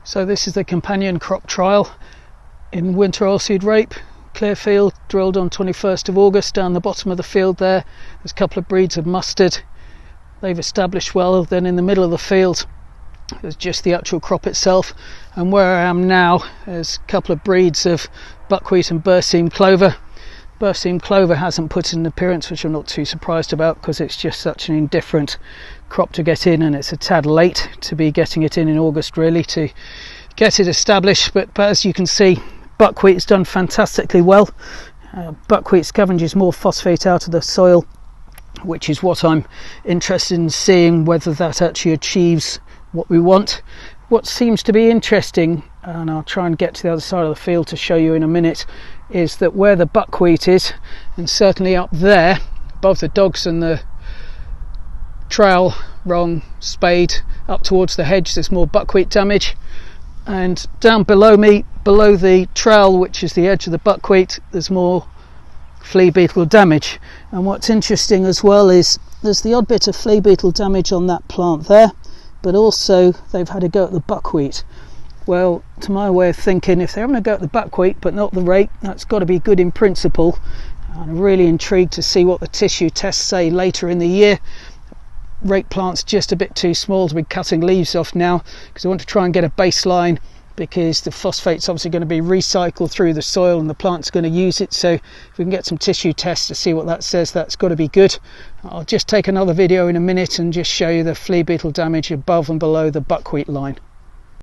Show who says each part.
Speaker 1: So this is the companion crop trial in winter oilseed rape. Clearfield, drilled on 21st of August. Down the bottom of the field there, there's a couple of breeds of mustard. They've established well. Then in the middle of the field there's just the actual crop itself, and where I am now there's a couple of breeds of buckwheat and berseem clover. Berseem clover hasn't put in an appearance, which I'm not too surprised about, because it's just such an indifferent crop to get in, and it's a tad late to be getting it in August really to get it established. But as you can see, buckwheat's done fantastically well. Buckwheat scavenges more phosphate out of the soil, which is what I'm interested in seeing, whether that actually achieves what we want. What seems to be interesting, and I'll try and get to the other side of the field to show you in a minute, is that where the buckwheat is, and certainly up there above the dogs and the trowel rung spade up towards the hedge, there's more buckwheat damage, and down below me, below the trowel, which is the edge of the buckwheat, there's more flea beetle damage. And what's interesting as well is there's the odd bit of flea beetle damage on that plant there, but also they've had a go at the buckwheat. Well, to my way of thinking, if they're having a go at the buckwheat but not the rape, that's got to be good in principle. I'm really intrigued to see what the tissue tests say later in the year. Rape plant's just a bit too small to be cutting leaves off now, because I want to try and get a baseline, because the phosphate's obviously going to be recycled through the soil and the plant's going to use it. So if we can get some tissue tests to see what that says, that's got to be good. I'll just take another video in a minute and just show you the flea beetle damage above and below the buckwheat line.